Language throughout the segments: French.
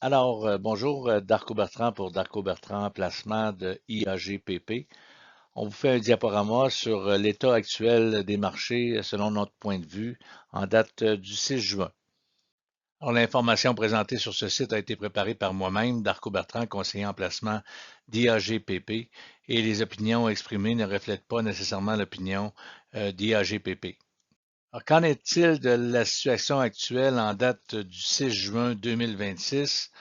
Bonjour, Darko Bertrand pour Darko Bertrand, placement de IAGPP. On vous fait un diaporama sur l'état actuel des marchés selon notre point de vue en date du 6 juin. Alors, l'information présentée sur ce site a été préparée par moi-même, Darko Bertrand, conseiller en placement d'IAGPP, et les opinions exprimées ne reflètent pas nécessairement l'opinion d'IAGPP. Alors, qu'en est-il de la situation actuelle en date du 6 juin 2026?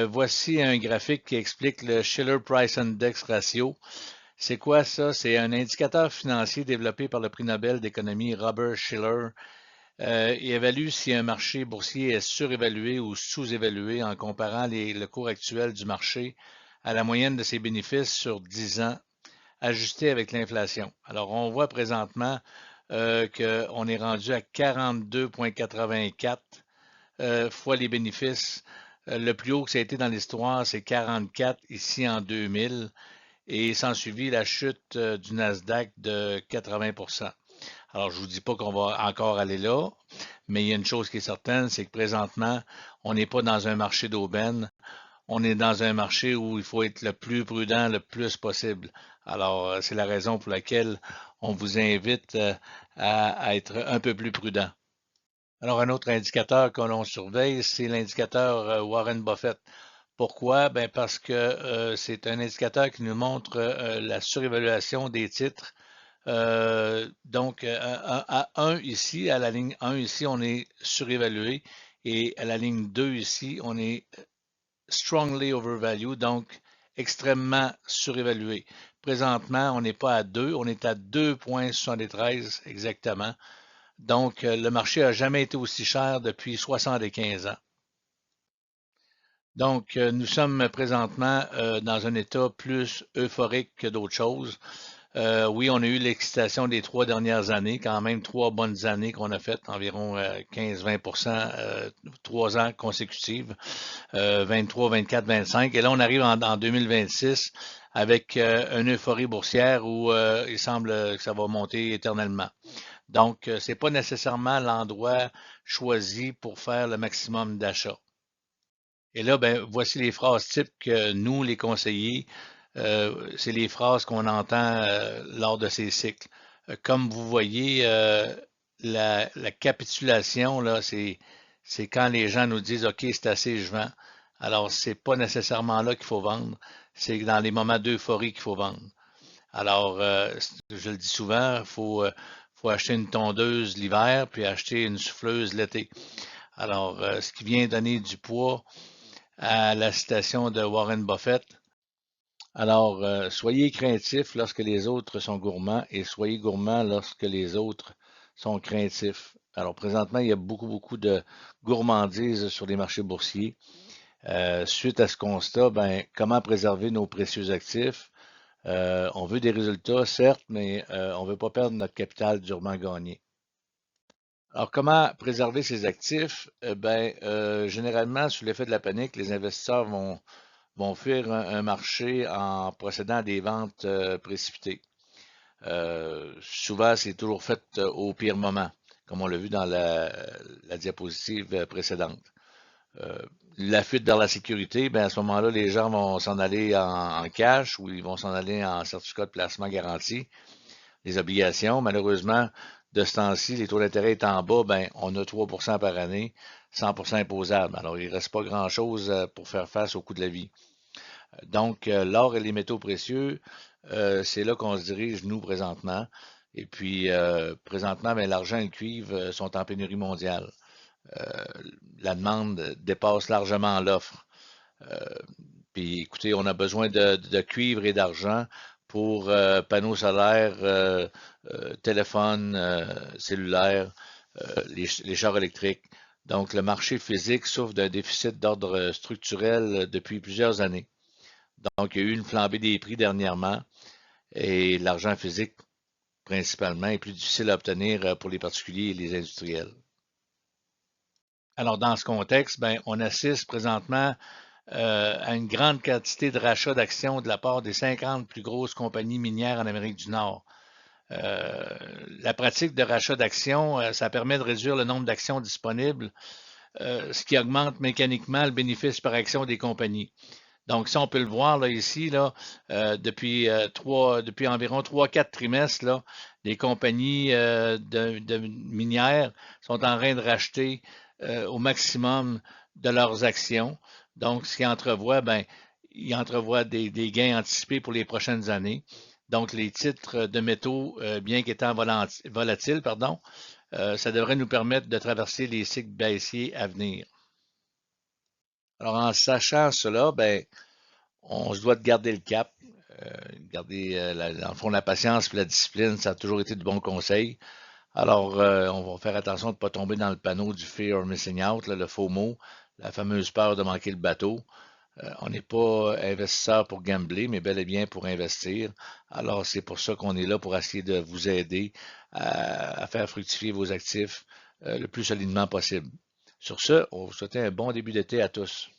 Voici un graphique qui explique le Shiller Price Index Ratio. C'est quoi ça? C'est un indicateur financier développé par le prix Nobel d'économie Robert Shiller. Il évalue si un marché boursier est surévalué ou sous-évalué en comparant le cours actuel du marché à la moyenne de ses bénéfices sur 10 ans, ajusté avec l'inflation. Alors, on voit présentement qu'on est rendu à 42,84 fois les bénéfices. Le plus haut que ça a été dans l'histoire, c'est 44 ici en 2000 et s'en suivit la chute du Nasdaq de 80. Alors, je ne vous dis pas qu'on va encore aller là, mais il y a une chose qui est certaine, c'est que présentement, on n'est pas dans un marché d'aubaine, on est dans un marché où il faut être le plus prudent le plus possible. Alors, c'est la raison pour laquelle on vous invite à être un peu plus prudent. Alors, un autre indicateur que l'on surveille, c'est l'indicateur Warren Buffett. Pourquoi? Ben parce que c'est un indicateur qui nous montre la surévaluation des titres. À 1 ici, à la ligne 1 ici, on est surévalué et à la ligne 2 ici, on est strongly overvalued, donc extrêmement surévalué. Présentement, on n'est pas à 2, on est à 2,73 exactement. Donc, le marché n'a jamais été aussi cher depuis 75 ans. Donc, nous sommes présentement dans un état plus euphorique que d'autres choses. Oui, on a eu l'excitation des 3 dernières années, quand même 3 bonnes années qu'on a faites, environ 15-20 3 ans consécutives, 23, 24, 25. Et là, on arrive en 2026 avec une euphorie boursière où il semble que ça va monter éternellement. Donc, ce n'est pas nécessairement l'endroit choisi pour faire le maximum d'achats. Et là, ben, voici les phrases types que nous, les conseillers, c'est les phrases qu'on entend lors de ces cycles. Comme vous voyez, la capitulation, là, c'est quand les gens nous disent OK, c'est assez, je vends. Alors, c'est pas nécessairement là qu'il faut vendre, c'est dans les moments d'euphorie qu'il faut vendre. Alors, je le dis souvent, faut acheter une tondeuse l'hiver, puis acheter une souffleuse l'été. Alors, ce qui vient donner du poids à la citation de Warren Buffett. Alors, soyez craintifs lorsque les autres sont gourmands et soyez gourmands lorsque les autres sont craintifs. Alors, présentement, il y a beaucoup de gourmandises sur les marchés boursiers. Suite à ce constat, ben, comment préserver nos précieux actifs? On veut des résultats, certes, mais on ne veut pas perdre notre capital durement gagné. Alors, comment préserver ses actifs? Généralement, sous l'effet de la panique, les investisseurs vont fuir un marché en procédant à des ventes précipitées. Souvent, c'est toujours fait au pire moment, comme on l'a vu dans la diapositive précédente. Euh, la fuite vers la sécurité, ben à ce moment-là, les gens vont s'en aller en cash ou ils vont s'en aller en certificat de placement garanti. Les obligations, malheureusement, de ce temps-ci, les taux d'intérêt étant en bas, ben, on a 3 par année, 100 imposable. Alors, il ne reste pas grand-chose pour faire face au coût de la vie. Donc, l'or et les métaux précieux, c'est là qu'on se dirige, nous, présentement. Et puis, présentement, ben, l'argent et le cuivre sont en pénurie mondiale. Euh, la demande dépasse largement l'offre. Euh, Puis écoutez, on a besoin de cuivre et d'argent pour panneaux solaires, téléphones cellulaires, les chars électriques. Donc, le marché physique souffre d'un déficit d'ordre structurel depuis plusieurs années. Donc, il y a eu une flambée des prix dernièrement et l'argent physique, principalement, est plus difficile à obtenir pour les particuliers et les industriels. Alors, dans ce contexte, ben, on assiste présentement à une grande quantité de rachats d'actions de la part des 50 plus grosses compagnies minières en Amérique du Nord. La pratique de rachat d'actions, ça permet de réduire le nombre d'actions disponibles ce qui augmente mécaniquement le bénéfice par action des compagnies. Donc, ça, on peut le voir là, ici, là, depuis environ 3-4 trimestres, là, les compagnies de minières sont en train de racheter au maximum de leurs actions. Donc, ce qu'ils entrevoient, ben, ils entrevoient des gains anticipés pour les prochaines années. Donc, les titres de métaux, bien qu'étant volatiles, pardon, ça devrait nous permettre de traverser les cycles baissiers à venir. Alors, en sachant cela, ben, on se doit de garder le cap, garder, dans le fond, la patience et la discipline, ça a toujours été de bons conseils. Alors, on va faire attention de ne pas tomber dans le panneau du fear of missing out, là, le FOMO, la fameuse peur de manquer le bateau. On n'est pas investisseur pour gambler, mais bel et bien pour investir. Alors, c'est pour ça qu'on est là, pour essayer de vous aider à faire fructifier vos actifs le plus solidement possible. Sur ce, on vous souhaite un bon début d'été à tous.